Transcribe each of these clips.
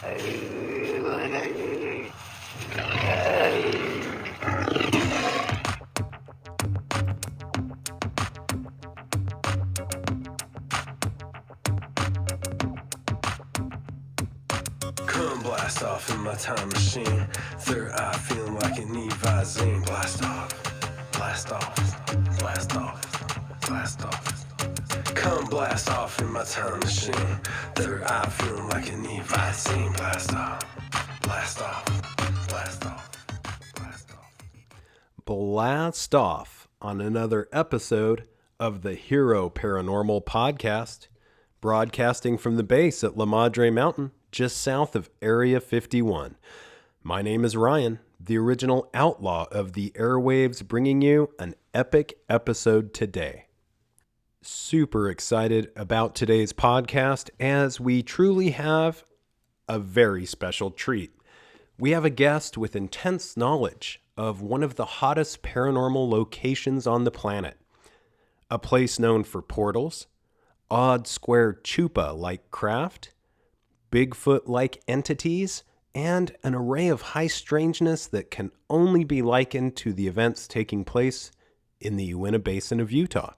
Come blast off in my time machine. Third eye feeling like an Evazine. Blast off, blast off, blast off, blast off. Come blast off in my time machine. Third eye feeling like an Evazine. Blast off, blast off, blast off, blast off. Blast off on another episode of the Hero Paranormal Podcast, broadcasting from the base at La Madre Mountain, just south of Area 51. My name is Ryan, the original outlaw of the airwaves, bringing you an epic episode today. Super excited about today's podcast as we truly have a very special treat. We have a guest with intense knowledge of one of the hottest paranormal locations on the planet. A place known for portals, odd square chupa-like craft, Bigfoot-like entities, and an array of high strangeness that can only be likened to the events taking place in the Uinta Basin of Utah.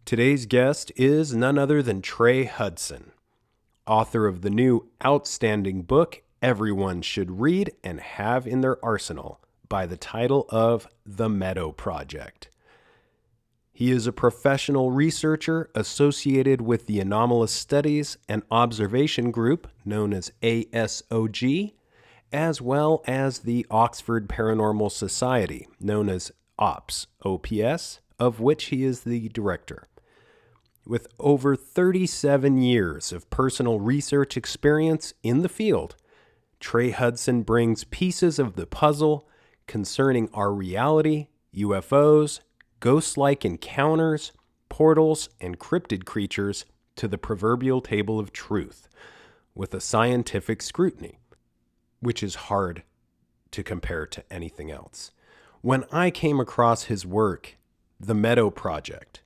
Today's guest is none other than Trey Hudson, author of the new outstanding book everyone should read and have in their arsenal by the title of The Meadow Project. He is a professional researcher associated with the Anomalous Studies and Observation Group, known as ASOG, as well as the Oxford Paranormal Society, known as OPS, of which he is the director. With over 37 years of personal research experience in the field, Trey Hudson brings pieces of the puzzle concerning our reality, UFOs, ghost-like encounters, portals, and cryptid creatures to the proverbial table of truth with a scientific scrutiny, which is hard to compare to anything else. When I came across his work, The Meadow Project,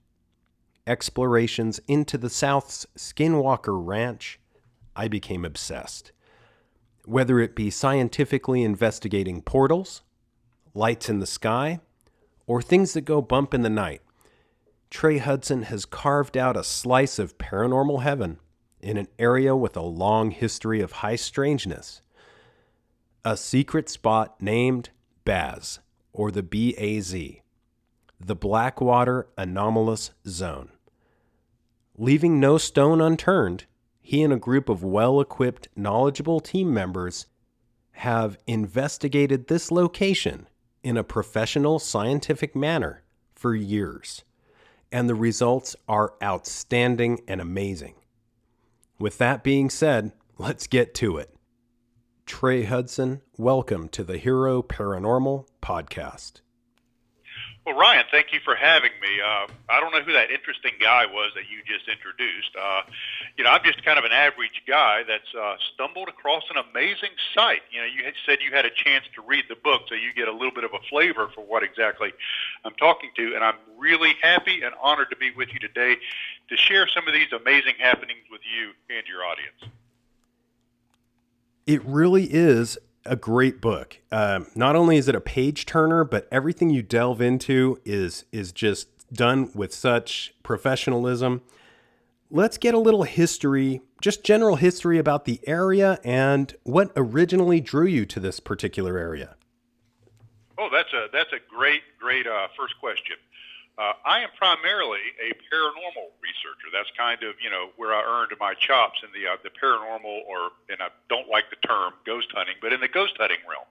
Explorations into the South's Skinwalker Ranch, I became obsessed. Whether it be scientifically investigating portals, lights in the sky, or things that go bump in the night, Trey Hudson has carved out a slice of paranormal heaven in an area with a long history of high strangeness. A secret spot named BAZ, or the BAZ, the Blackwater Anomalous Zone. Leaving no stone unturned, he and a group of well-equipped, knowledgeable team members have investigated this location in a professional scientific manner for years, and the results are outstanding and amazing. With that being said, let's get to it. Trey Hudson, welcome to the Hero Paranormal Podcast. Well, Ryan, thank you for having me. I don't know who that interesting guy was that you just introduced. I'm just kind of an average guy that's stumbled across an amazing site. You had said you had a chance to read the book, so you get a little bit of a flavor for what exactly I'm talking to, and I'm really happy and honored to be with you today to share some of these amazing happenings with you and your audience. It really is a great book. Not only is it a page turner, but everything you delve into is just done with such professionalism. Let's get a little history, just general history about the area and what originally drew you to this particular area. Oh, that's a great first question. I am primarily a paranormal researcher. That's kind of, where I earned my chops in the paranormal, and I don't like the term ghost hunting, but in the ghost hunting realm.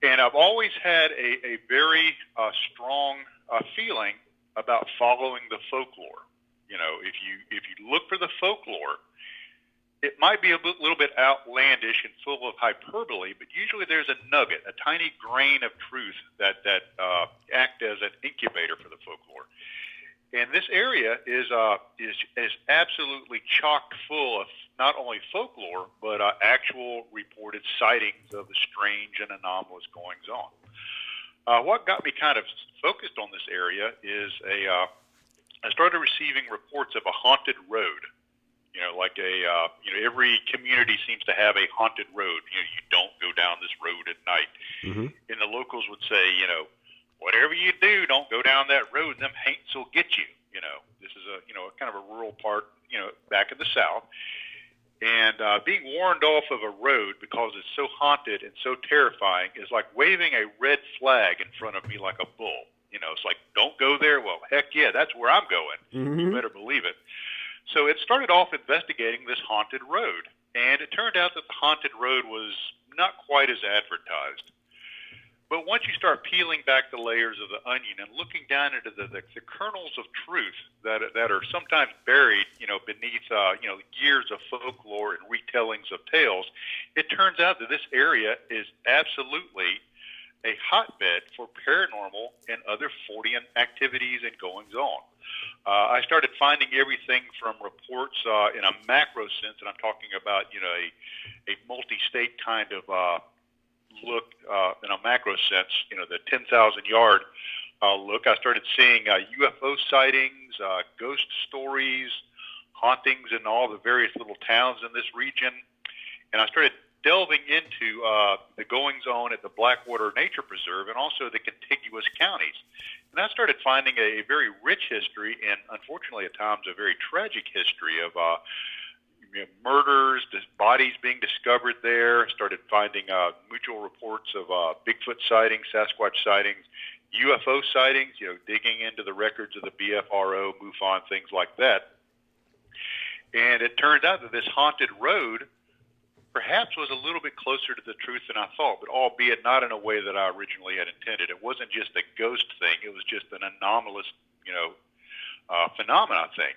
And I've always had a very strong feeling about following the folklore. If you look for the folklore, it might be a little bit outlandish and full of hyperbole, but usually there's a nugget, a tiny grain of truth that act as an incubator for the folklore. And this area is absolutely chock full of not only folklore, but actual reported sightings of the strange and anomalous goings on. What got me kind of focused on this area is I started receiving reports of a haunted road Like every community seems to have a haunted road. You don't go down this road at night. Mm-hmm. And the locals would say, whatever you do, don't go down that road. Them haints will get you. This is a kind of a rural part, back in the South. And being warned off of a road because it's so haunted and so terrifying is like waving a red flag in front of me like a bull. It's like, don't go there. Well, heck yeah, that's where I'm going. Mm-hmm. You better believe it. So it started off investigating this haunted road. And it turned out that the haunted road was not quite as advertised. But once you start peeling back the layers of the onion and looking down into the kernels of truth that are sometimes buried, beneath, years of folklore and retellings of tales, it turns out that this area is absolutely a hotbed for paranormal and other Fortean activities and goings-on. I started finding everything from reports in a macro sense, and I'm talking about, a multi-state kind of look in a macro sense, the 10,000-yard look. I started seeing UFO sightings, ghost stories, hauntings in all the various little towns in this region. And I started delving into the goings-on at the Blackwater Nature Preserve and also the contiguous counties. And I started finding a very rich history and, unfortunately, at times, a very tragic history of murders, bodies being discovered there. Started finding mutual reports of Bigfoot sightings, Sasquatch sightings, UFO sightings, digging into the records of the BFRO, MUFON, things like that. And it turns out that this haunted road perhaps was a little bit closer to the truth than I thought, but albeit not in a way that I originally had intended. It wasn't just a ghost thing. It was just an anomalous, phenomena thing.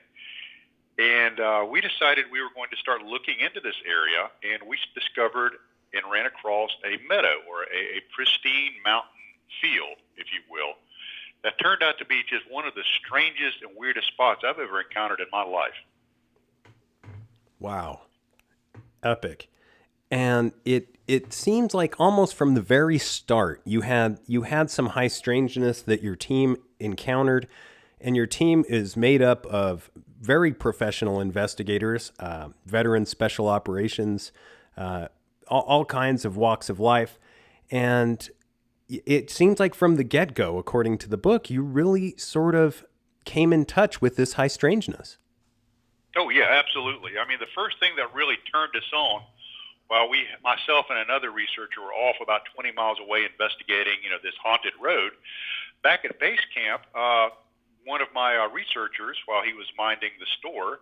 And we decided we were going to start looking into this area, and we discovered and ran across a meadow or a pristine mountain field, if you will, that turned out to be just one of the strangest and weirdest spots I've ever encountered in my life. Wow. Epic. And it seems like almost from the very start, you had some high strangeness that your team encountered, and your team is made up of very professional investigators, veteran special operations, all kinds of walks of life. And it seems like from the get-go, according to the book, you really sort of came in touch with this high strangeness. Oh, yeah, absolutely. I mean, the first thing that really turned us on, while myself and another researcher were off about 20 miles away investigating, this haunted road, back at base camp, one of my researchers, while he was minding the store,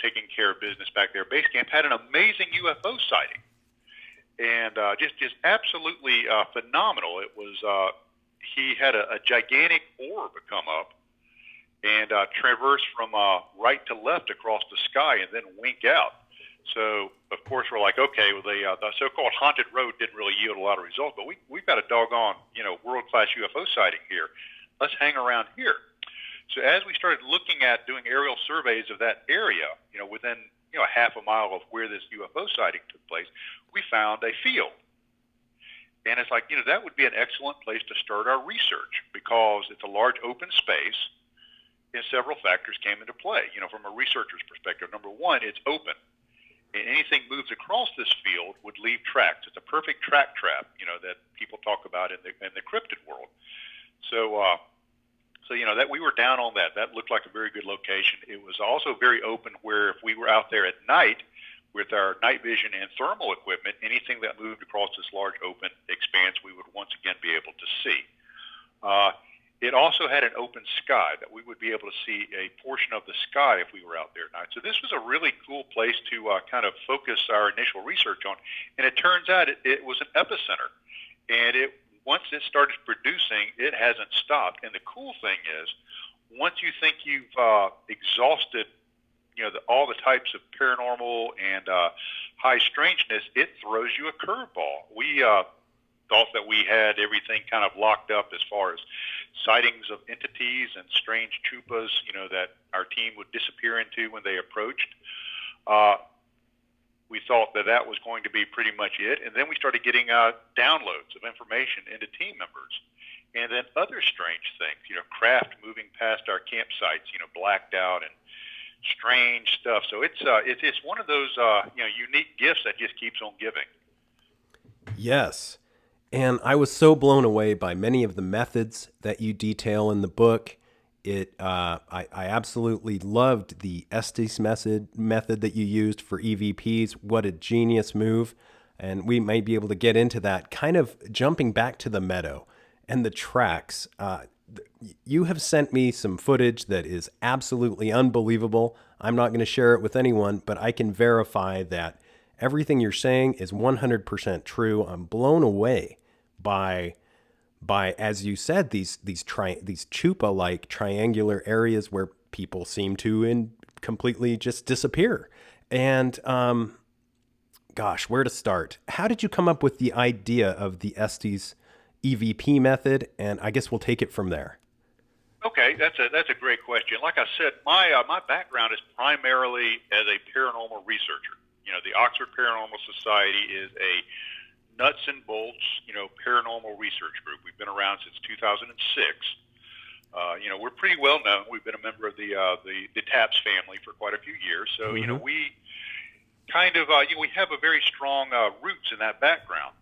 taking care of business back there at base camp, had an amazing UFO sighting. And just absolutely phenomenal. It was, he had a gigantic orb come up and traverse from right to left across the sky and then wink out. So, of course, we're like, okay, well, the so-called haunted road didn't really yield a lot of results, but we've got a doggone, world-class UFO sighting here. Let's hang around here. So as we started looking at doing aerial surveys of that area, within, a half a mile of where this UFO sighting took place, we found a field. And it's like, that would be an excellent place to start our research because it's a large open space and several factors came into play. From a researcher's perspective, number one, it's open. And anything moves across this field would leave tracks. It's a perfect track trap, that people talk about in the cryptid world. So that we were down on that. That looked like a very good location. It was also very open where if we were out there at night with our night vision and thermal equipment, anything that moved across this large open expanse, we would once again be able to see. It also had an open sky that we would be able to see a portion of the sky if we were out there at night. So this was a really cool place to kind of focus our initial research on. And it turns out it was an epicenter. And once it started producing, it hasn't stopped. And the cool thing is, once you think you've exhausted, all the types of paranormal and high strangeness, it throws you a curveball. We thought that we had everything kind of locked up as far as sightings of entities and strange chupas, that our team would disappear into when they approached. We thought that was going to be pretty much it. And then we started getting downloads of information into team members. And then other strange things, craft moving past our campsites, blacked out and strange stuff. So it's one of those unique gifts that just keeps on giving. Yes. And I was so blown away by many of the methods that you detail in the book. I absolutely loved the Estes method that you used for EVPs. What a genius move. And we may be able to get into that. Kind of jumping back to the meadow and the tracks. You have sent me some footage that is absolutely unbelievable. I'm not going to share it with anyone, but I can verify that everything you're saying is 100% true. I'm blown away by as you said, these chupa-like triangular areas where people seem to completely just disappear. And gosh, where to start? How did you come up with the idea of the Estes EVP method? And I guess we'll take it from there. Okay, that's a great question. Like I said, my background is primarily as a paranormal researcher. The Oxford Paranormal Society is a nuts and bolts, paranormal research group. We've been around since 2006. We're pretty well known. We've been a member of the TAPS family for quite a few years. So, we kind of, we have a very strong roots in that background.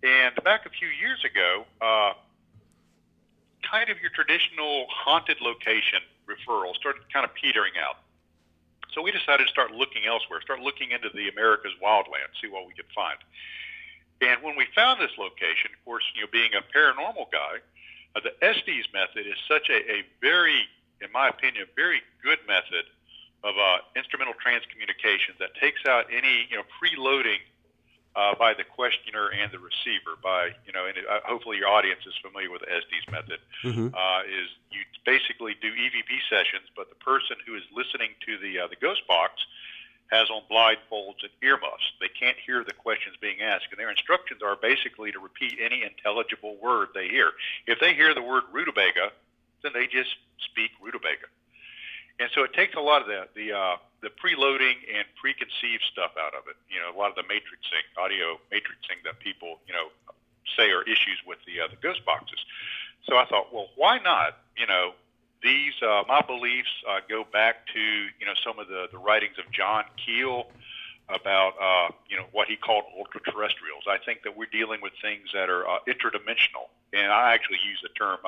And back a few years ago, kind of your traditional haunted location referral started kind of petering out. So we decided to start looking elsewhere, start looking into the America's wildlands, see what we could find. And when we found this location, of course, being a paranormal guy, the Estes method is such a very, in my opinion, very good method of instrumental transcommunications that takes out any, preloading by the questioner and the receiver. Hopefully your audience is familiar with the Estes method. Is you basically do EVP sessions, but the person who is listening to the ghost box has on blindfolds and earmuffs. They can't hear the questions being asked, and their instructions are basically to repeat any intelligible word they hear. If they hear the word rutabaga, then they just speak rutabaga. And so it takes a lot of the preloading and preconceived stuff out of it. A lot of the matrixing, audio matrixing that people, say are issues with the ghost boxes. So I thought, well, why not? These my beliefs go back to some of the writings of John Keel about what he called ultra-terrestrials. I think that we're dealing with things that are interdimensional, and I actually use the term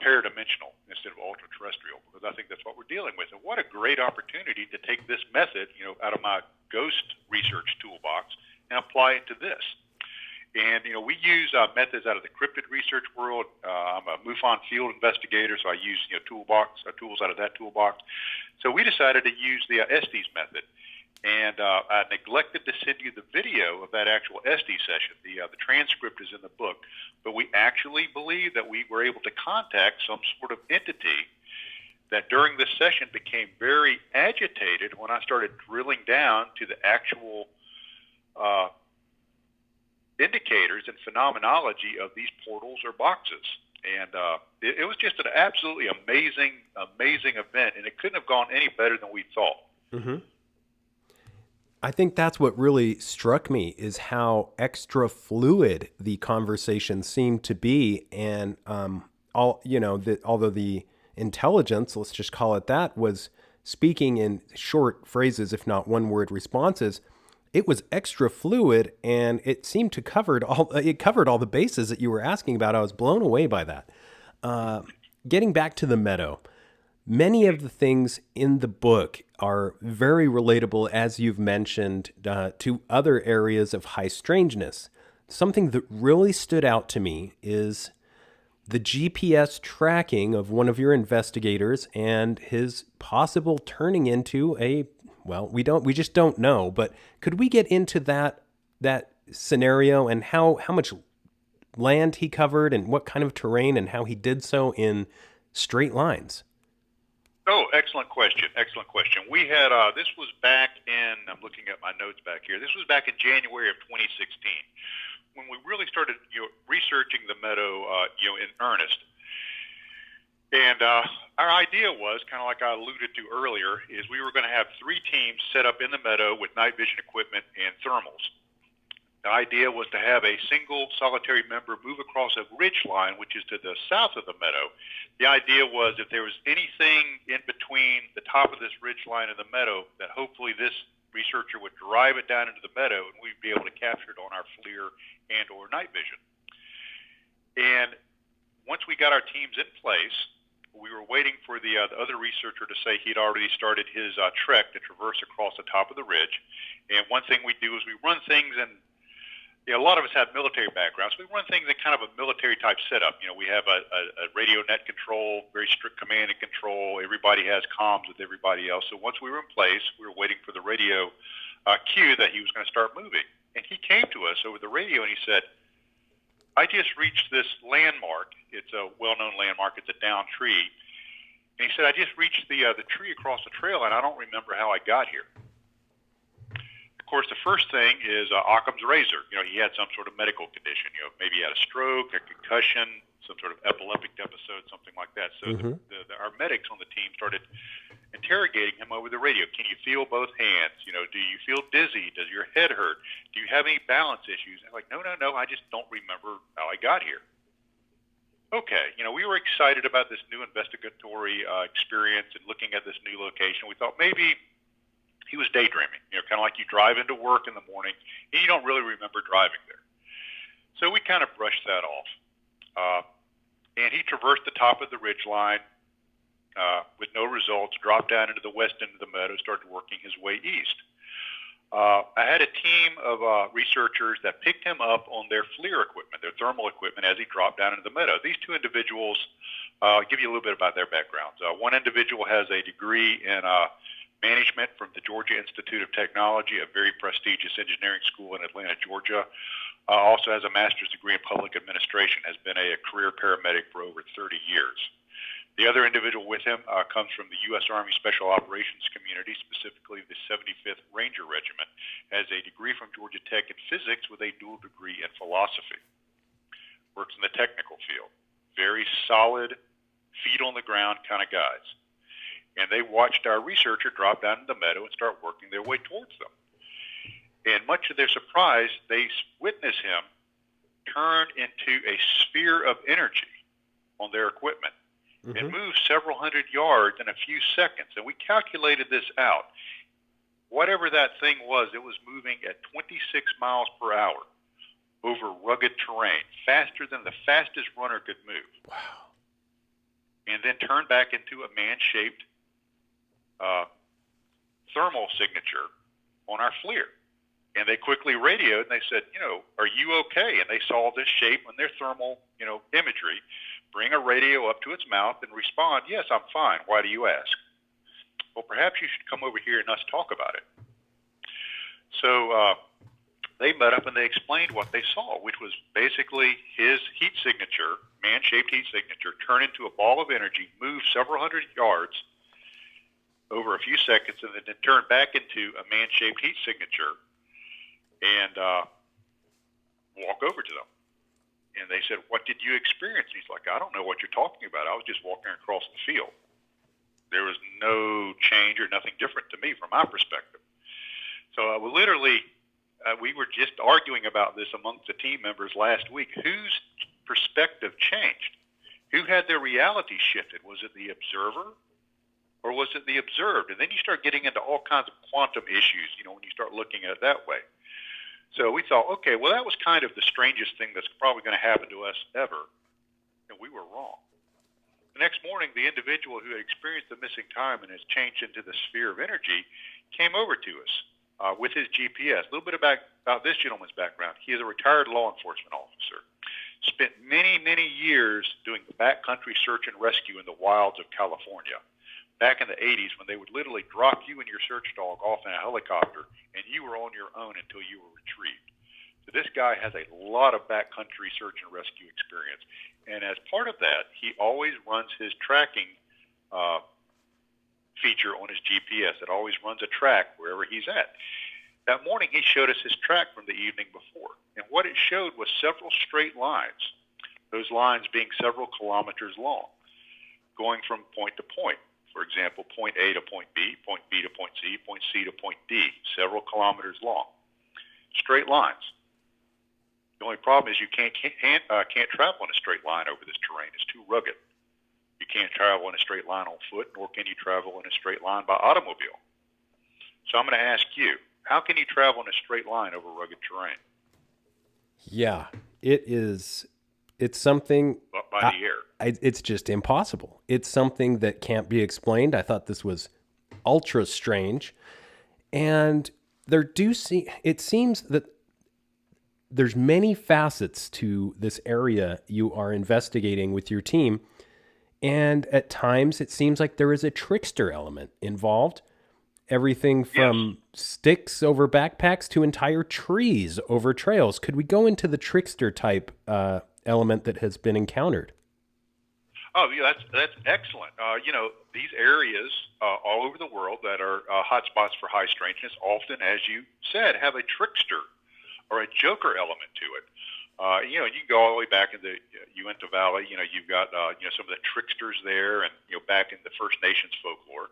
paradimensional instead of ultra-terrestrial, because I think that's what we're dealing with. And what a great opportunity to take this method, out of my ghost research toolbox and apply it to this. And, we use methods out of the cryptid research world. I'm a MUFON field investigator, so I use, tools out of that toolbox. So we decided to use the Estes method. And I neglected to send you the video of that actual Estes session. The transcript is in the book. But we actually believe that we were able to contact some sort of entity that during this session became very agitated when I started drilling down to the actual indicators and phenomenology of these portals or boxes. And it was just an absolutely amazing event, and it couldn't have gone any better than we thought. Mm-hmm. I think that's what really struck me, is how extra fluid the conversation seemed to be. And although the intelligence, let's just call it that, was speaking in short phrases, if not one-word responses, it was extra fluid, and it seemed to covered all the bases that you were asking about. I was blown away by that. Getting back to the meadow, many of the things in the book are very relatable, as you've mentioned, to other areas of high strangeness. Something that really stood out to me is the GPS tracking of one of your investigators and his possible turning into we just don't know, but could we get into that scenario and how much land he covered and what kind of terrain and how he did so in straight lines? Oh, excellent question. We had, this was back in, I'm looking at my notes back here, this was back in January of 2016, when we really started researching the meadow in earnest. And our idea was, kind of like I alluded to earlier, is we were going to have 3 teams set up in the meadow with night vision equipment and thermals. The idea was to have a single solitary member move across a ridge line, which is to the south of the meadow. The idea was if there was anything in between the top of this ridge line and the meadow, that hopefully this researcher would drive it down into the meadow and we'd be able to capture it on our FLIR and or night vision. And once we got our teams in place, we were waiting for the other researcher to say he'd already started his trek to traverse across the top of the ridge. And one thing we do is we run things in, a lot of us have military backgrounds. We run things in kind of a military type setup. We have a radio net control, very strict command and control. Everybody has comms with everybody else. So once we were in place, we were waiting for the radio cue that he was going to start moving. And he came to us over the radio and he said, I just reached this landmark. It's a well-known landmark. It's a downed tree. And he said, I just reached the tree across the trail, and I don't remember how I got here. Of course, the first thing is Occam's razor. He had some sort of medical condition. Maybe he had a stroke, a concussion, some sort of epileptic episode, something like that. So our medics on the team started interrogating him over the radio. Can you feel both hands? Do you feel dizzy? Does your head hurt? Do you have any balance issues? And I'm like, no, I just don't remember how I got here. Okay, we were excited about this new investigatory experience and looking at this new location. We thought maybe he was daydreaming, kind of like you drive into work in the morning and you don't really remember driving there. So we kind of brushed that off. And he traversed the top of the ridge line with no results, dropped down into the west end of the meadow, started working his way east. I had a team of researchers that picked him up on their FLIR equipment, their thermal equipment, as he dropped down into the meadow. These two individuals, I'll give you a little bit about their backgrounds. One individual has a degree in management from the Georgia Institute of Technology, a very prestigious engineering school in Atlanta, Georgia. Also has a master's degree in public administration, has been a career paramedic for over 30 years. The other individual with him comes from the U.S. Army Special Operations Community, specifically the 75th Ranger Regiment, has a degree from Georgia Tech in physics with a dual degree in philosophy. Works in the technical field. Very solid, feet on the ground kind of guys. And they watched our researcher drop down in the meadow and start working their way towards them. And much to their surprise, they witnessed him turn into a sphere of energy on their equipment. And moved several hundred yards in a few seconds. And we calculated this out. Whatever that thing was, it was moving at 26 miles per hour over rugged terrain, faster than the fastest runner could move. Wow. And then turned back into a man-shaped thermal signature on our FLIR. And they quickly radioed and they said, are you okay? And they saw this shape on their thermal, imagery. Bring a radio up to its mouth and respond, yes, I'm fine. Why do you ask? Well, perhaps you should come over here and us talk about it. So they met up and they explained what they saw, which was basically his heat signature, man-shaped heat signature, turn into a ball of energy, move several hundred yards over a few seconds, and then turn back into a man-shaped heat signature and walk over to them. And they said, what did you experience? And he's like, I don't know what you're talking about. I was just walking across the field. There was no change or nothing different to me from my perspective. So we were just arguing about this amongst the team members last week. Whose perspective changed? Who had their reality shifted? Was it the observer or was it the observed? And then you start getting into all kinds of quantum issues, when you start looking at it that way. So we thought, okay, well, that was kind of the strangest thing that's probably going to happen to us ever, and we were wrong. The next morning, the individual who had experienced the missing time and has changed into the sphere of energy came over to us with his GPS. A little bit about this gentleman's background. He is a retired law enforcement officer, spent many, many years doing backcountry search and rescue in the wilds of California. Back in the 80s, when they would literally drop you and your search dog off in a helicopter, and you were on your own until you were retrieved. So this guy has a lot of backcountry search and rescue experience. And as part of that, he always runs his tracking feature on his GPS. It always runs a track wherever he's at. That morning, he showed us his track from the evening before. And what it showed was several straight lines, those lines being several kilometers long, going from point to point. For example, point A to point B to point C to point D, several kilometers long. Straight lines. The only problem is you can't travel in a straight line over this terrain. It's too rugged. You can't travel in a straight line on foot, nor can you travel in a straight line by automobile. So I'm going to ask you, how can you travel in a straight line over rugged terrain? Yeah, it's something by the air. It's just impossible. It's something that can't be explained. I thought this was ultra strange. And it seems that there's many facets to this area you are investigating with your team. And at times it seems like there is a trickster element involved. Everything from sticks over backpacks to entire trees over trails. Could we go into the trickster type element that has been encountered? Oh, yeah, that's excellent. These areas all over the world that are hotspots for high strangeness often, as you said, have a trickster or a joker element to it. You can go all the way back in the Uinta Valley. You've got some of the tricksters there, and back in the First Nations folklore.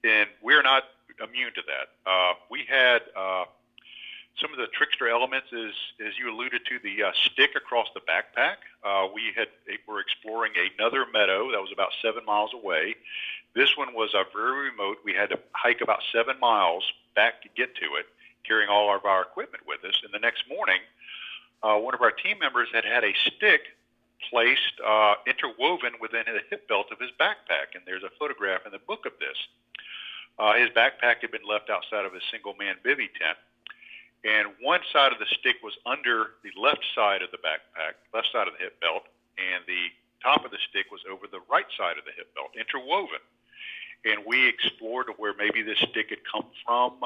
And we're not immune to that. We had some of the trickster elements, as you alluded to, the stick across the backpack. We're exploring another meadow that was about 7 miles away. This one was very remote. We had to hike about 7 miles back to get to it, carrying all of our equipment with us. And the next morning, one of our team members had a stick placed, interwoven within the hip belt of his backpack. And there's a photograph in the book of this. His backpack had been left outside of a single-man bivvy tent. And one side of the stick was under the left side of the backpack, left side of the hip belt, and the top of the stick was over the right side of the hip belt, interwoven. And we explored where maybe this stick had come from.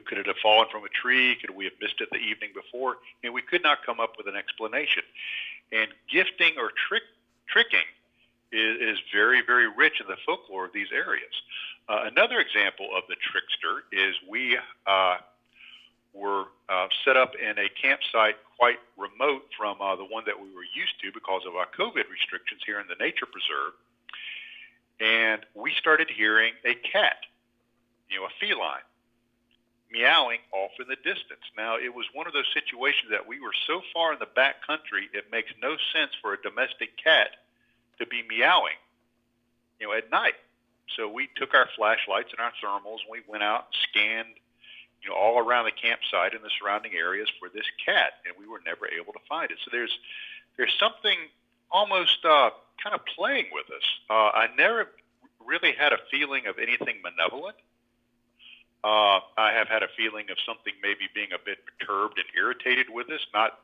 Could it have fallen from a tree? Could we have missed it the evening before? And we could not come up with an explanation. And gifting or tricking is very, very rich in the folklore of these areas. Another example of the trickster is we were set up in a campsite quite remote from the one that we were used to because of our COVID restrictions here in the nature preserve. And we started hearing a cat, a feline, meowing off in the distance. Now, it was one of those situations that we were so far in the back country, it makes no sense for a domestic cat to be meowing, at night. So we took our flashlights and our thermals, and we went out and scanned, all around the campsite and the surrounding areas for this cat, and we were never able to find it. So there's something almost kind of playing with us. I never really had a feeling of anything malevolent. I have had a feeling of something maybe being a bit perturbed and irritated with us, not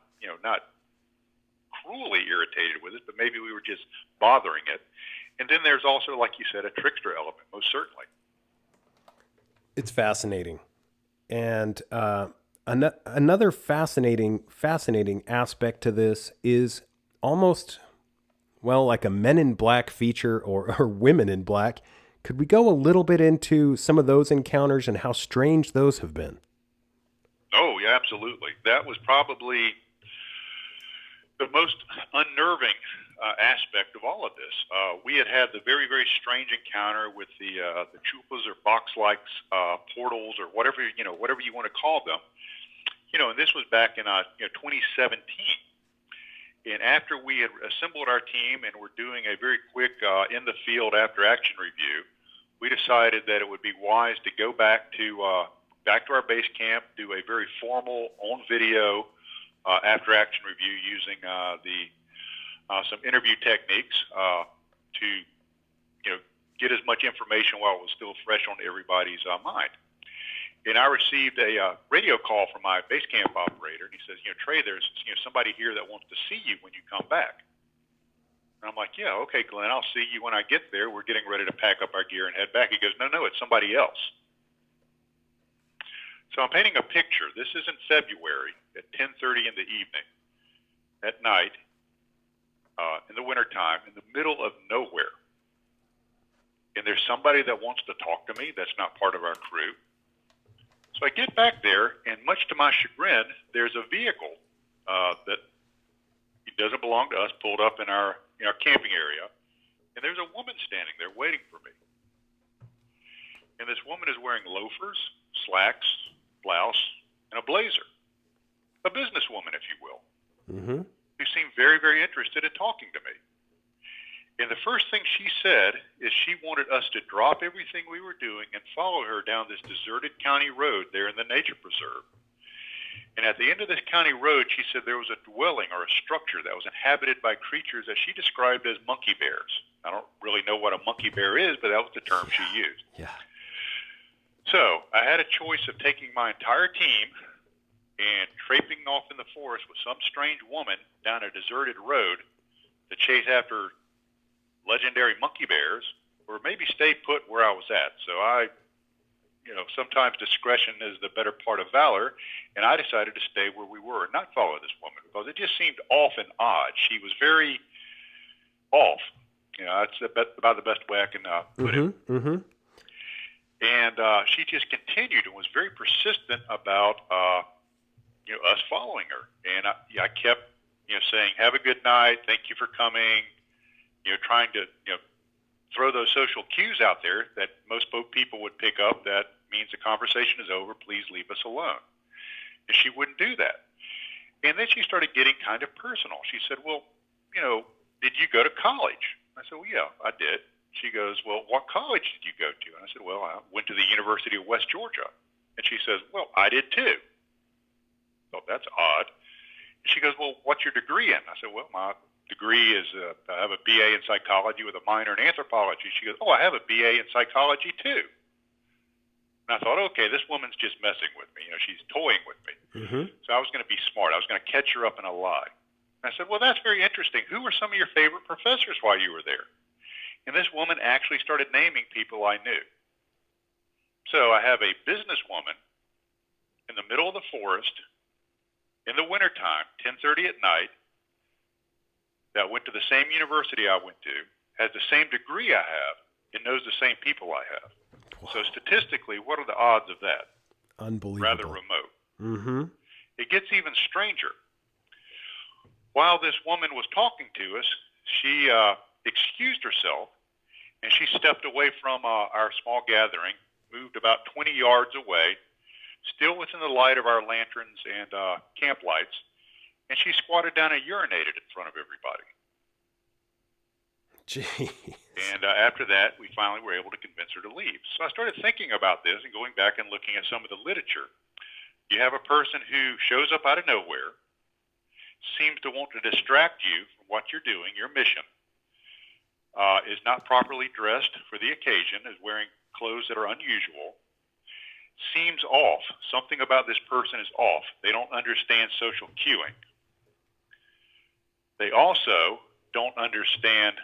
cruelly irritated with it, but maybe we were just bothering it. And then there's also, like you said, a trickster element, most certainly. It's fascinating. And another fascinating aspect to this is almost, like a Men in Black feature or Women in Black. Could we go a little bit into some of those encounters and how strange those have been? Oh, yeah, absolutely. That was probably the most unnerving aspect of all of this. We had the very, very strange encounter with the chupas or box-like portals or whatever you want to call them. And this was back in 2017. And after we had assembled our team and were doing a very quick in the field after action review, we decided that it would be wise to go back to our base camp, do a very formal on video after action review using some interview techniques to get as much information while it was still fresh on everybody's mind. And I received a radio call from my base camp operator, and he says, Trey, there's somebody here that wants to see you when you come back. And I'm like, yeah, okay, Glenn, I'll see you when I get there. We're getting ready to pack up our gear and head back. He goes, no, it's somebody else. So I'm painting a picture. This is in February at 10:30 in the evening, at night, in the wintertime, in the middle of nowhere. And there's somebody that wants to talk to me that's not part of our crew. So I get back there, and much to my chagrin, there's a vehicle that doesn't belong to us pulled up in our camping area, and there's a woman standing there waiting for me. And this woman is wearing loafers, slacks, blouse, and a blazer. a businesswoman, if you will, Mm-hmm. who seemed very, very interested in talking to me. And the first thing she said is she wanted us to drop everything we were doing and follow her down this deserted county road there in the nature preserve. And at the end of this county road, she said there was a dwelling or a structure that was inhabited by creatures that she described as monkey bears. I don't really know what a monkey bear is, but that was the term she used. Yeah. So I had a choice of taking my entire team and traipsing off in the forest with some strange woman down a deserted road to chase after legendary monkey bears, or maybe stay put where I was at. So sometimes discretion is the better part of valor, and I decided to stay where we were and not follow this woman because it just seemed off and odd. She was very off. That's about the best way I can put it. Mm-hmm. And she just continued and was very persistent about us following her. And I kept saying, "Have a good night. Thank you for coming." Trying to throw those social cues out there that most people would pick up. That means the conversation is over. Please leave us alone. And she wouldn't do that. And then she started getting kind of personal. She said, "Well, did you go to college?" I said, "Well, yeah, I did." She goes, "Well, what college did you go to?" And I said, "Well, I went to the University of West Georgia." And she says, "Well, I did too." So that's odd. And she goes, "Well, what's your degree in?" I said, "Well, my degree is I have a BA in psychology with a minor in anthropology." She goes, "Oh, I have a BA in psychology too." And I thought, okay, this woman's just messing with me. She's toying with me. Mm-hmm. So I was going to be smart. I was going to catch her up in a lie. And I said, "Well, that's very interesting. Who were some of your favorite professors while you were there?" And this woman actually started naming people I knew. So I have a businesswoman in the middle of the forest in the wintertime, 10:30 at night, that went to the same university I went to, has the same degree I have, and knows the same people I have. Wow. So statistically, what are the odds of that? Unbelievable. Rather remote. Mm-hmm. It gets even stranger. While this woman was talking to us, she excused herself, and she stepped away from our small gathering, moved about 20 yards away, still within the light of our lanterns and camp lights, and she squatted down and urinated in front of everybody. Jeez. And after that, we finally were able to convince her to leave. So I started thinking about this and going back and looking at some of the literature. You have a person who shows up out of nowhere, seems to want to distract you from what you're doing, your mission, is not properly dressed for the occasion, is wearing clothes that are unusual, seems off. Something about this person is off. They don't understand social cueing. They also don't understand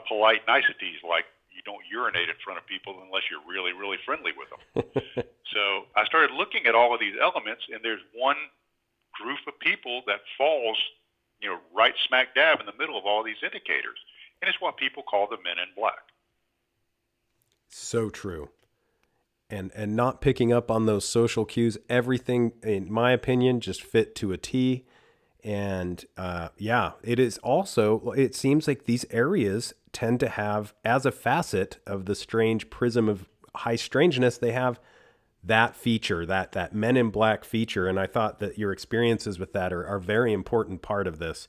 polite niceties, like you don't urinate in front of people unless you're really, really friendly with them. So I started looking at all of these elements, and there's one group of people that falls, right smack dab in the middle of all these indicators, and it's what people call the men in black. So true. And not picking up on those social cues, everything, in my opinion, just fit to a T. And it is also, it seems like these areas tend to have, as a facet of the strange prism of high strangeness, they have that feature, that Men in Black feature. And I thought that your experiences with that are a very important part of this.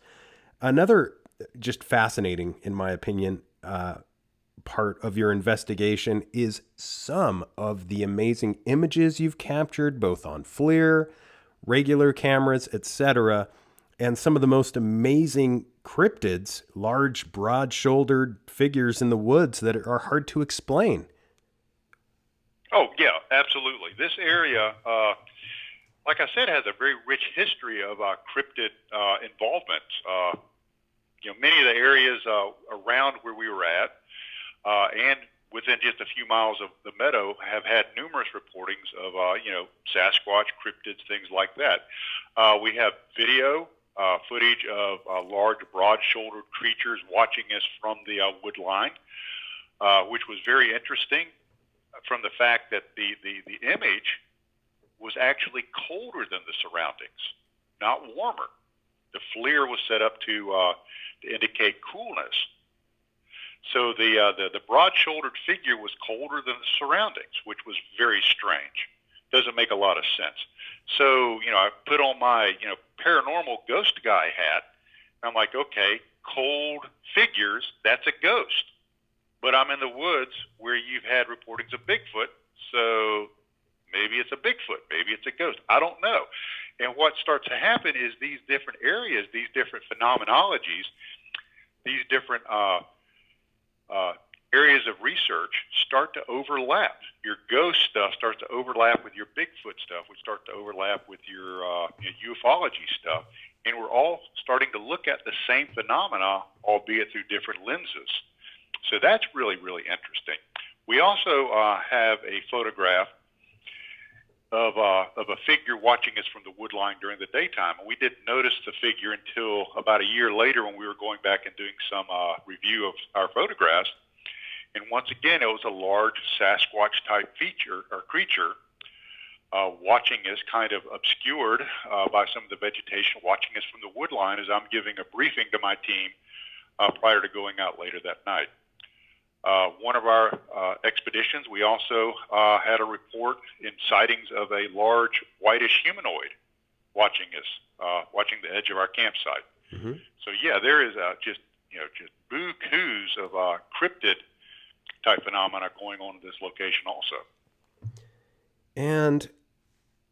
Another just fascinating, in my opinion, part of your investigation is some of the amazing images you've captured, both on FLIR, regular cameras, etc., and some of the most amazing cryptids, large, broad-shouldered figures in the woods that are hard to explain. Oh, yeah, absolutely. This area, like I said, has a very rich history of cryptid involvement. Many of the areas around where we were at and within just a few miles of the meadow have had numerous reportings of, Sasquatch, cryptids, things like that. We have video footage of large, broad-shouldered creatures watching us from the wood line, which was very interesting from the fact that the image was actually colder than the surroundings, not warmer. The FLIR was set up to indicate coolness. So the broad-shouldered figure was colder than the surroundings, which was very strange. Doesn't make a lot of sense. So, I put on my, paranormal ghost guy hat. And I'm like, okay, cold figures, that's a ghost. But I'm in the woods where you've had reportings of Bigfoot, so maybe it's a Bigfoot, maybe it's a ghost. I don't know. And what starts to happen is these different areas, these different phenomenologies, these different areas of research start to overlap. Your ghost stuff starts to overlap with your Bigfoot stuff, which starts to overlap with your ufology stuff. And we're all starting to look at the same phenomena, albeit through different lenses. So that's really, really interesting. We also have a photograph of a figure watching us from the wood line during the daytime. And we didn't notice the figure until about a year later when we were going back and doing some review of our photographs. And once again, it was a large Sasquatch-type creature watching us, kind of obscured by some of the vegetation, watching us from the wood line as I'm giving a briefing to my team prior to going out later that night. One of our expeditions, we also had a report in sightings of a large whitish humanoid watching us, watching the edge of our campsite. Mm-hmm. So yeah, there is just bukus of cryptid type phenomena going on in this location also. And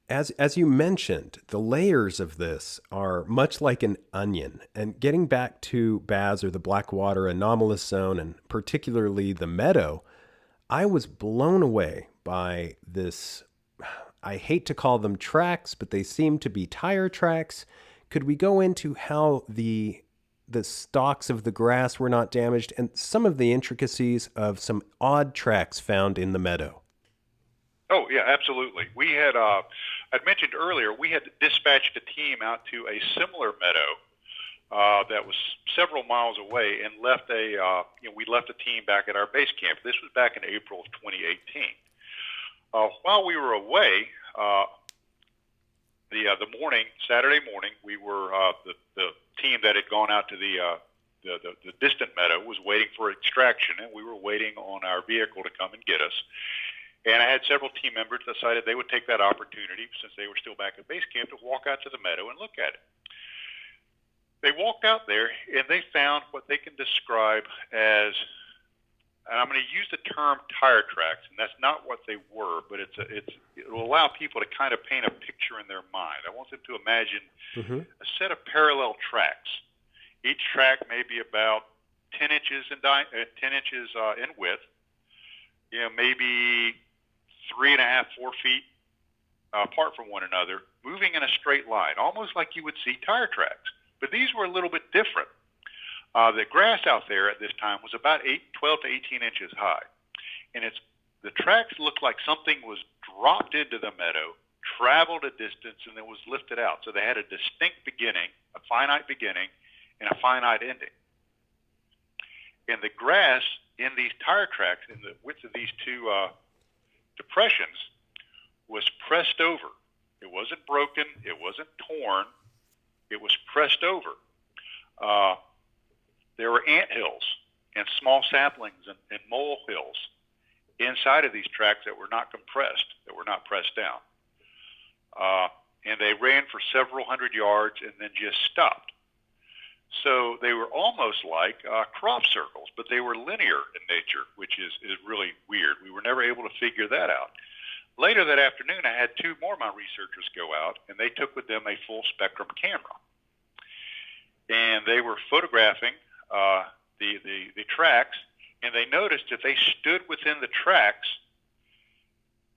as you mentioned, the layers of this are much like an onion. And getting back to Baz, or the Blackwater Anomalous Zone, and particularly the Meadow, I was blown away by this. I hate to call them tracks, but they seem to be tire tracks. Could we go into how the stalks of the grass were not damaged and some of the intricacies of some odd tracks found in the meadow? Oh, yeah, absolutely. We had, I'd mentioned earlier, we had dispatched a team out to a similar meadow that was several miles away and left we left a team back at our base camp. This was back in April of 2018. While we were away, the morning, Saturday morning, we were, the team that had gone out to the distant meadow was waiting for extraction, and we were waiting on our vehicle to come and get us. And I had several team members decided they would take that opportunity, since they were still back at base camp, to walk out to the meadow and look at it. They walked out there, and they found what they can describe as, and I'm going to use the term tire tracks, and that's not what they were, but it will allow people to kind of paint a picture in their mind. I want them to imagine a set of parallel tracks. Each track may be about 10 inches in width, maybe 3.5, 4 feet apart from one another, moving in a straight line, almost like you would see tire tracks. But these were a little bit different. The grass out there at this time was about 12 to 18 inches high. And the tracks looked like something was dropped into the meadow, traveled a distance, and then was lifted out. So they had a distinct beginning, a finite beginning, and a finite ending. And the grass in these tire tracks, in the width of these two depressions, was pressed over. It wasn't broken. It wasn't torn. It was pressed over. There were ant hills and small saplings and mole hills inside of these tracks that were not compressed, that were not pressed down. And they ran for several hundred yards and then just stopped. So they were almost like crop circles, but they were linear in nature, which is really weird. We were never able to figure that out. Later that afternoon, I had two more of my researchers go out, and they took with them a full spectrum camera. And they were photographing the tracks, and they noticed if they stood within the tracks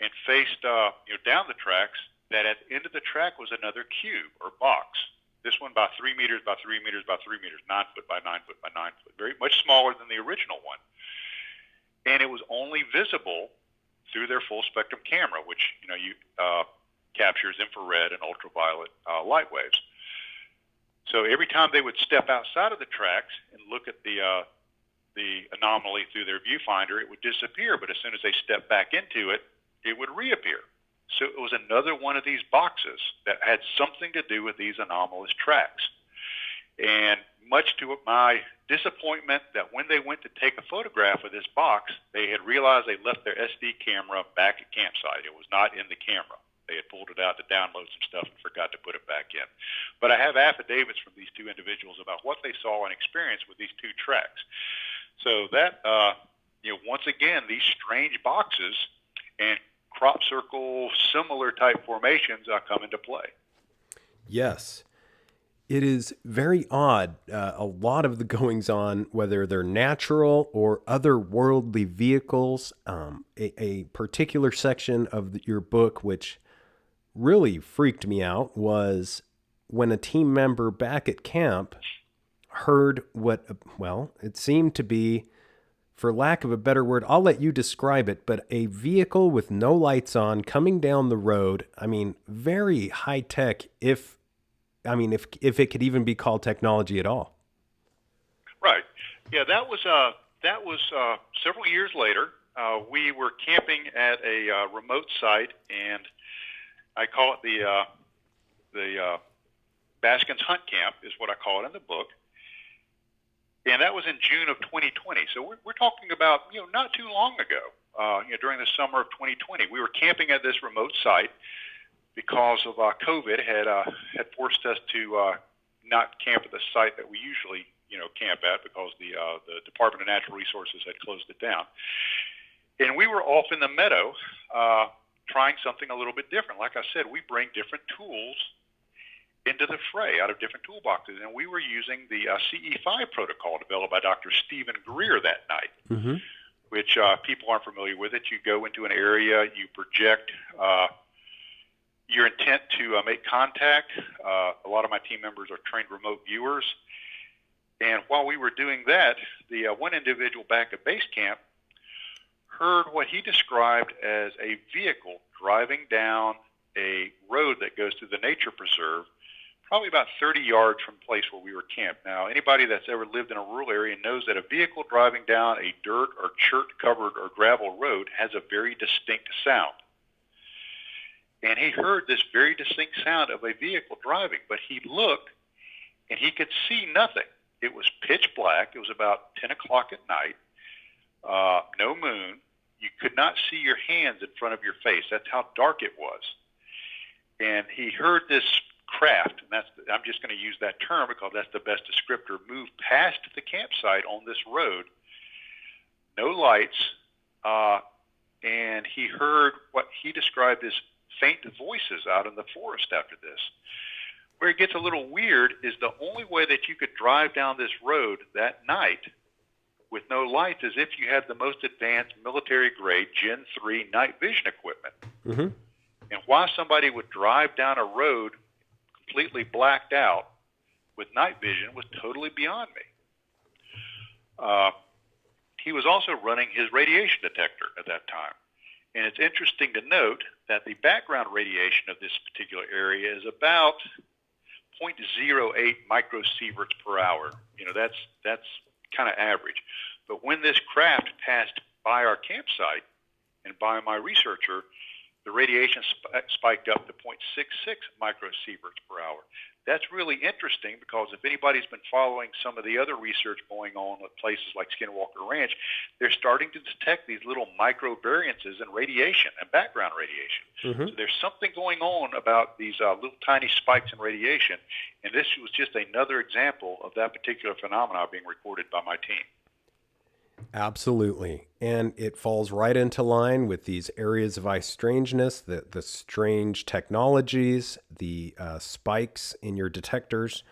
and faced down the tracks, that at the end of the track was another cube or box. This one by 3 meters by 3 meters by 3 meters, 9 foot by 9 foot by 9 foot, very much smaller than the original one. And it was only visible through their full spectrum camera, which captures infrared and ultraviolet light waves. So every time they would step outside of the tracks and look at the anomaly through their viewfinder, it would disappear. But as soon as they stepped back into it, it would reappear. So it was another one of these boxes that had something to do with these anomalous tracks. And much to my disappointment, that when they went to take a photograph of this box, they had realized they left their SD camera back at campsite. It was not in the camera. They had pulled it out to download some stuff and forgot to put it back in. But I have affidavits from these two individuals about what they saw and experienced with these two treks. So that, once again, these strange boxes and crop circle similar type formations come into play. Yes. It is very odd. A lot of the goings on, whether they're natural or otherworldly vehicles, a particular section of your book, which really freaked me out, was when a team member back at camp heard what, it seemed to be, for lack of a better word, I'll let you describe it, but a vehicle with no lights on coming down the road. I mean, very high tech, if it could even be called technology at all. Right. Yeah, that was several years later. We were camping at a remote site, and I call it the Baskins Hunt Camp is what I call it in the book. And that was in June of 2020. So we're talking about, not too long ago, during the summer of 2020. We were camping at this remote site because of COVID had forced us to not camp at the site that we usually, camp at, because the Department of Natural Resources had closed it down. And we were off in the meadow trying something a little bit different. Like I said, we bring different tools into the fray out of different toolboxes. And we were using the CE5 protocol developed by Dr. Stephen Greer that night, which people aren't familiar with it. You go into an area, you project your intent to make contact. A lot of my team members are trained remote viewers. And while we were doing that, the one individual back at base camp heard what he described as a vehicle driving down a road that goes through the nature preserve, probably about 30 yards from the place where we were camped. Now, anybody that's ever lived in a rural area knows that a vehicle driving down a dirt or chert-covered or gravel road has a very distinct sound. And he heard this very distinct sound of a vehicle driving, but he looked and he could see nothing. It was pitch black. It was about 10 o'clock at night, no moon. You could not see your hands in front of your face. That's how dark it was. And he heard this craft, and I'm just going to use that term because that's the best descriptor, move past the campsite on this road, no lights, and he heard what he described as faint voices out in the forest after this. Where it gets a little weird is the only way that you could drive down this road that night with no lights is if you had the most advanced military-grade Gen 3 night vision equipment. Mm-hmm. And why somebody would drive down a road completely blacked out with night vision was totally beyond me. He was also running his radiation detector at that time. And it's interesting to note that the background radiation of this particular area is about 0.08 microsieverts per hour. That's kind of average. But when this craft passed by our campsite and by my researcher, the radiation spiked up to 0.66 microsieverts per hour. That's really interesting because if anybody's been following some of the other research going on at places like Skinwalker Ranch, they're starting to detect these little micro variances in radiation and background radiation. Mm-hmm. So there's something going on about these little tiny spikes in radiation, and this was just another example of that particular phenomenon being recorded by my team. Absolutely. And it falls right into line with these areas of ice strangeness, the strange technologies, the spikes in your detectors.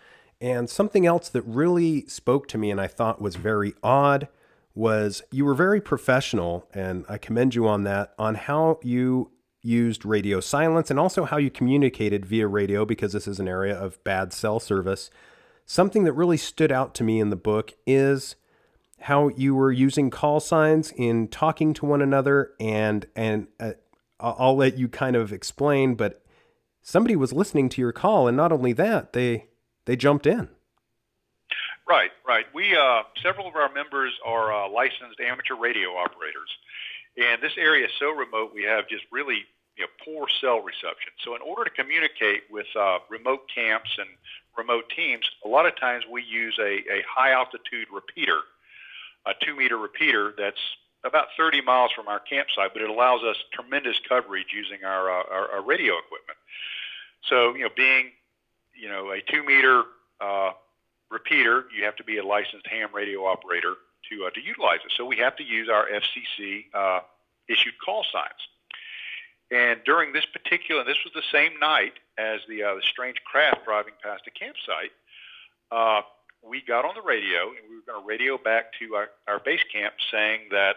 And something else that really spoke to me and I thought was very odd was you were very professional, and I commend you on that, on how you used radio silence and also how you communicated via radio, because this is an area of bad cell service. Something that really stood out to me in the book is how you were using call signs in talking to one another, and I'll let you kind of explain, but somebody was listening to your call, and not only that, they jumped in. Right. We several of our members are licensed amateur radio operators, and this area is so remote we have just really poor cell reception. So in order to communicate with remote camps and remote teams, a lot of times we use a high altitude repeater, a 2-meter repeater that's about 30 miles from our campsite, but it allows us tremendous coverage using our radio equipment. So, being, a 2-meter repeater, you have to be a licensed ham radio operator to utilize it. So we have to use our FCC issued call signs. And during this was the same night as the strange craft driving past the campsite, we got on the radio, and we were going to radio back to our base camp saying that,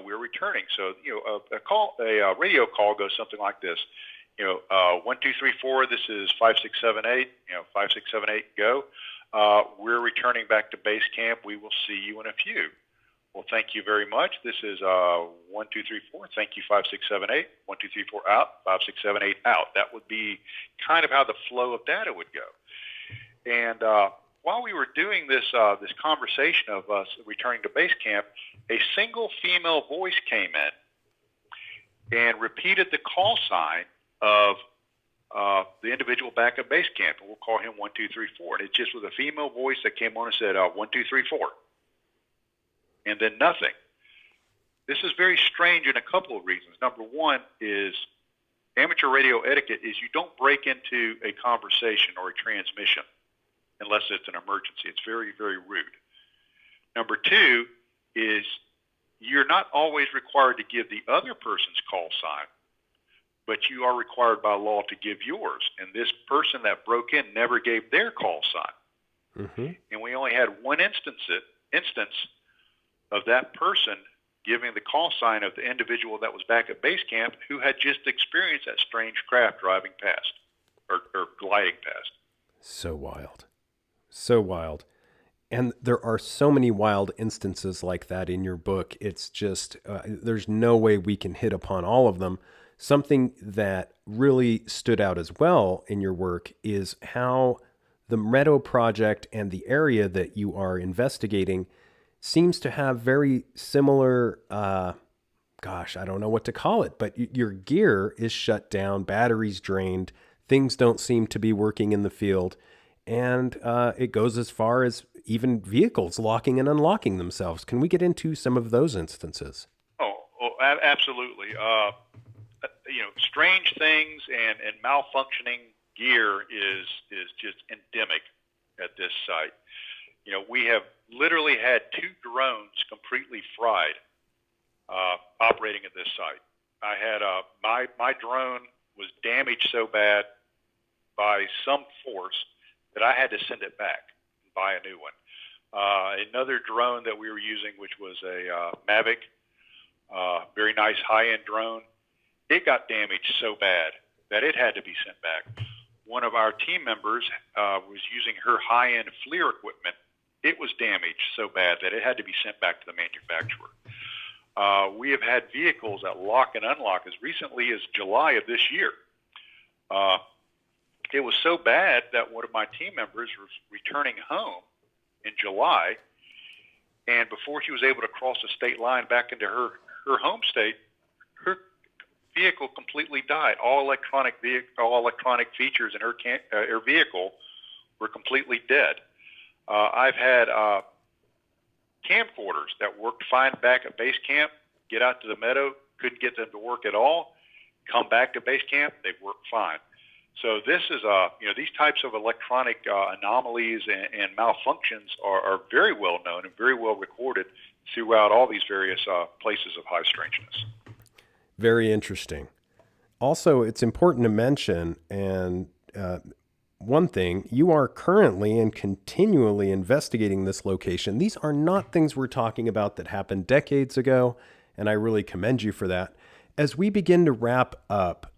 we're returning. So, a radio call goes something like this. 1, 2, 3, 4, this is 5, 6, 7, 8, 5, 6, 7, 8, go. We're returning back to base camp. We will see you in a few. Well, thank you very much. This is 1, 2, 3, 4. Thank you, 5, 6, 7, 8. 1, 2, 3, 4, out. 5, 6, 7, 8, out. That would be kind of how the flow of data would go. And while we were doing this conversation of us returning to base camp, a single female voice came in and repeated the call sign of the individual back at base camp, and we'll call him 1, 2, 3, 4. And it just was a female voice that came on and said 1, 2, 3, 4, and then nothing. This is very strange in a couple of reasons. Number one is amateur radio etiquette is you don't break into a conversation or a transmission unless it's an emergency. It's very, very rude. Number two is you're not always required to give the other person's call sign, but you are required by law to give yours. And this person that broke in never gave their call sign. Mm-hmm. And we only had one instance of that person giving the call sign of the individual that was back at base camp who had just experienced that strange craft driving past or gliding past. So wild. So wild. And there are so many wild instances like that in your book. It's just, there's no way we can hit upon all of them. Something that really stood out as well in your work is how the Meadow Project and the area that you are investigating seems to have very similar, I don't know what to call it, but your gear is shut down, batteries drained, things don't seem to be working in the field, and it goes as far as even vehicles locking and unlocking themselves. Can we get into some of those instances? Absolutely. Strange things and malfunctioning gear is just endemic at this site. We have literally had 2 drones completely fried operating at this site. I had my drone was damaged so bad by some force that I had to send it back and buy a new one. Another drone that we were using, which was a Mavic, very nice high-end drone, it got damaged so bad that it had to be sent back. One of our team members was using her high-end FLIR equipment. It was damaged so bad that it had to be sent back to the manufacturer. We have had vehicles that lock and unlock as recently as July of this year. It was so bad that one of my team members was returning home in July, and before she was able to cross the state line back into her home state, her vehicle completely died. All electronic features in her vehicle were completely dead. I've had camcorders that worked fine back at base camp, get out to the meadow, couldn't get them to work at all, come back to base camp, they worked fine. So this is, these types of electronic anomalies and malfunctions are very well known and very well recorded throughout all these various places of high strangeness. Very interesting. Also, it's important to mention, and one thing, you are currently and continually investigating this location. These are not things we're talking about that happened decades ago, and I really commend you for that. As we begin to wrap up,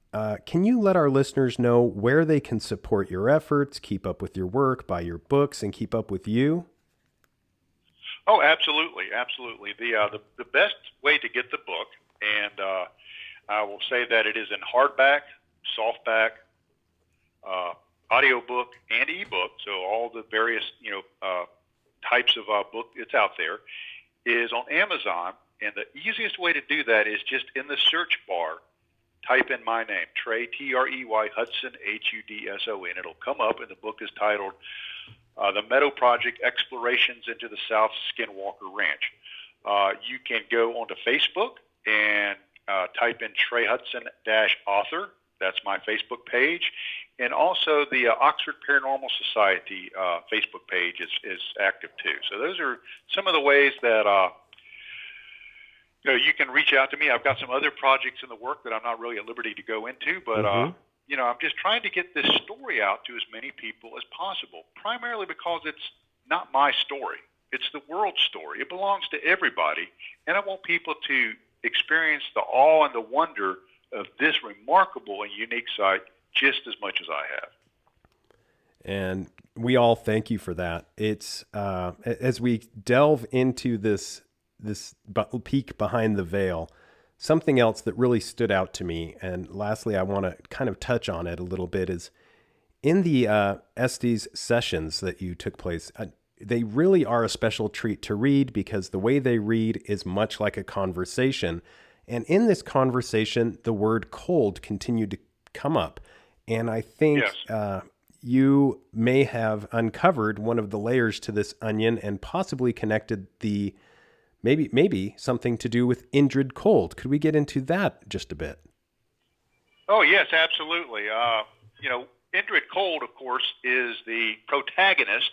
can you let our listeners know where they can support your efforts, keep up with your work, buy your books, and keep up with you? Oh, absolutely, absolutely. The best way to get the book, and I will say that it is in hardback, softback, audiobook, and ebook. So all the various types of book that's out there is on Amazon. And the easiest way to do that is just in the search bar, type in my name, Trey, Trey, Hudson, Hudson. It'll come up, and the book is titled The Meadow Project, Explorations into the South Skinwalker Ranch. You can go onto Facebook and type in Trey Hudson-author. That's my Facebook page. And also the Oxford Paranormal Society Facebook page is active too. So those are some of the ways that you can reach out to me. I've got some other projects in the work that I'm not really at liberty to go into, but I'm just trying to get this story out to as many people as possible, primarily because it's not my story. It's the world's story. It belongs to everybody, and I want people to experience the awe and the wonder of this remarkable and unique site just as much as I have. And we all thank you for that. It's as we delve into this peek behind the veil, something else that really stood out to me, and lastly, I want to kind of touch on it a little bit, is in the Estes sessions that you took place. They really are a special treat to read because the way they read is much like a conversation. And in this conversation, the word cold continued to come up. And I think you may have uncovered one of the layers to this onion and possibly connected the maybe something to do with Indrid Cold. Could we get into that just a bit? Oh, yes, absolutely. Indrid Cold, of course, is the protagonist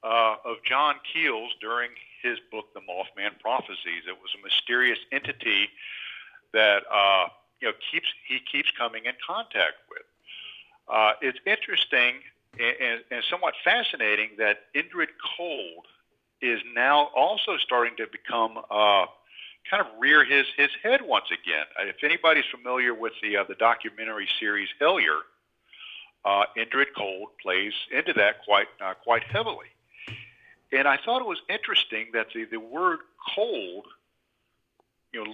of John Keel's during his book, The Mothman Prophecies. It was a mysterious entity that he keeps coming in contact with. It's interesting and somewhat fascinating that Indrid Cold is now also starting to become kind of rear his head once again. If anybody's familiar with the documentary series Hellier, Indrid Cold plays into that quite heavily. And I thought it was interesting that the word cold,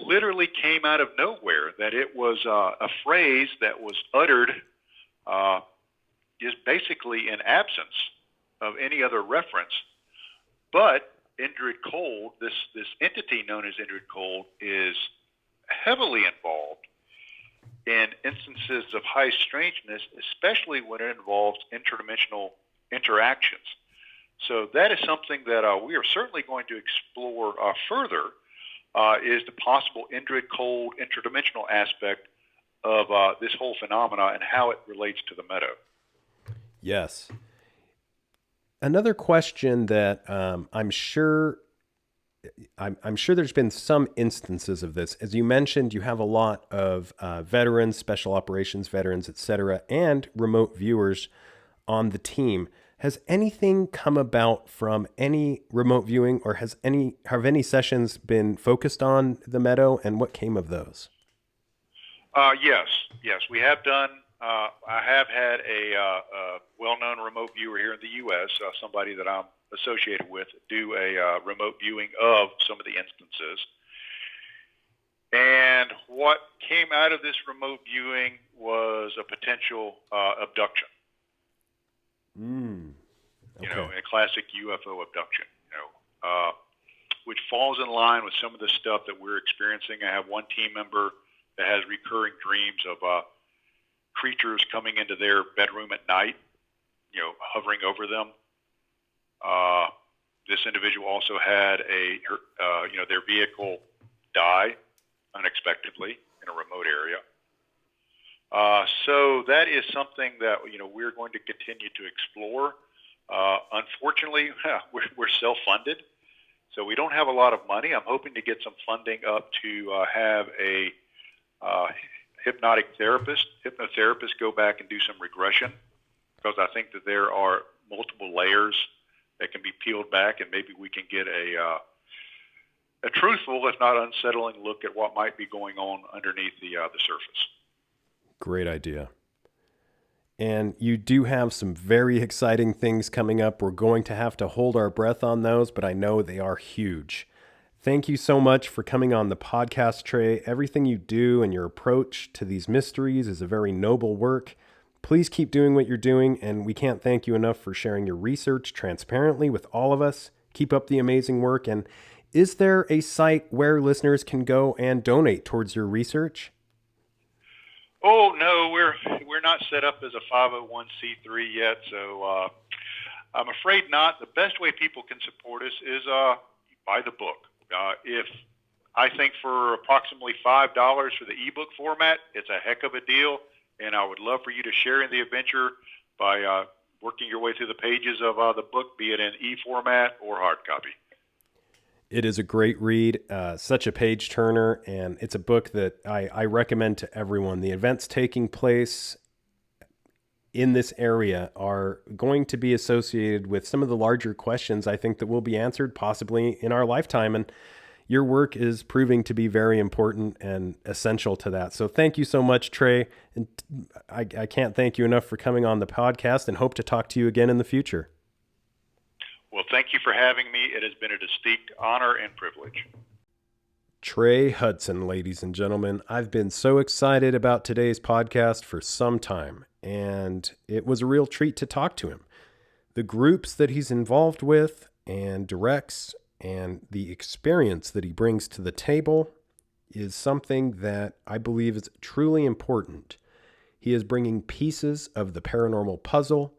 literally came out of nowhere, that it was a phrase that was uttered is basically in absence of any other reference. But Indrid Cold, this entity known as Indrid Cold, is heavily involved in instances of high strangeness, especially when it involves interdimensional interactions. So that is something that we are certainly going to explore further, is the possible Indrid Cold interdimensional aspect of this whole phenomena and how it relates to the meadow. Yes. Another question that I'm sure there's been some instances of this. As you mentioned, you have a lot of veterans, special operations veterans, etc., and remote viewers on the team. Has anything come about from any remote viewing, or have any sessions been focused on the meadow, and what came of those? Yes, we have done. I have had a well-known remote viewer here in the U.S., somebody that I'm associated with, do a remote viewing of some of the instances. And what came out of this remote viewing was a potential abduction. Okay. A classic UFO abduction, which falls in line with some of the stuff that we're experiencing. I have one team member that has recurring dreams of creatures coming into their bedroom at night, hovering over them. This individual also had their vehicle die unexpectedly in a remote area. So that is something that we're going to continue to explore. Unfortunately, we're self-funded, so we don't have a lot of money. I'm hoping to get some funding up to have a hypnotherapist go back and do some regression, because I think that there are multiple layers that can be peeled back, and maybe we can get a truthful, if not unsettling, look at what might be going on underneath the surface. Great idea. And you do have some very exciting things coming up. We're going to have to hold our breath on those, but I know they are huge. Thank you so much for coming on the podcast, Trey. Everything you do and your approach to these mysteries is a very noble work. Please keep doing what you're doing, and we can't thank you enough for sharing your research transparently with all of us. Keep up the amazing work. And is there a site where listeners can go and donate towards your research? Oh, no, we're not set up as a 501c3 yet, so I'm afraid not. The best way people can support us is buy the book. If I think for approximately $5 for the ebook format, it's a heck of a deal, and I would love for you to share in the adventure by working your way through the pages of the book, be it in e-format or hard copy. It is a great read, such a page turner, and it's a book that I recommend to everyone. The events taking place in this area are going to be associated with some of the larger questions I think that will be answered possibly in our lifetime. And your work is proving to be very important and essential to that. So thank you so much, Trey. And I can't thank you enough for coming on the podcast, and hope to talk to you again in the future. Well, thank you for having me. It has been a distinct honor and privilege. Trey Hudson, ladies and gentlemen. I've been so excited about today's podcast for some time, and it was a real treat to talk to him. The groups that he's involved with and directs, and the experience that he brings to the table is something that I believe is truly important. He is bringing pieces of the paranormal puzzle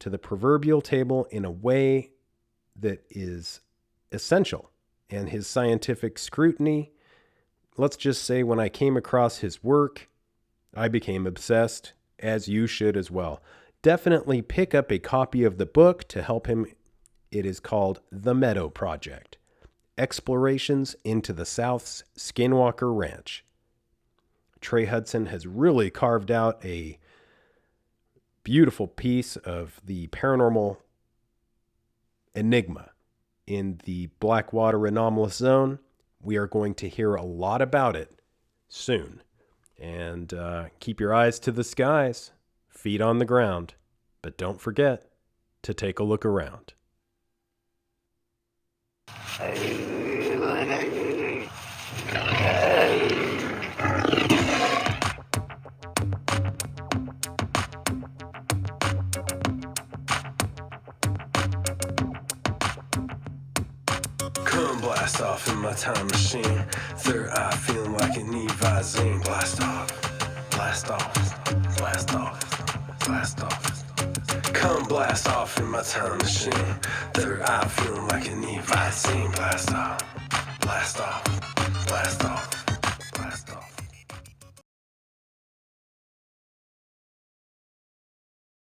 to the proverbial table in a way that is essential. And his scientific scrutiny, let's just say when I came across his work, I became obsessed, as you should as well. Definitely pick up a copy of the book to help him. It is called The Meadow Project: Explorations into the South's Skinwalker Ranch. Trey Hudson has really carved out a beautiful piece of the paranormal enigma in the Blackwater anomalous zone. We are going to hear a lot about it soon. And keep your eyes to the skies, feet on the ground, but don't forget to take a look around. Come blast off in my time machine. Third eye feeling like an Evazine. Blast off, blast off, blast off, blast off. Come blast off in my time machine. Third eye feeling like an Evazine. Blast off, blast off.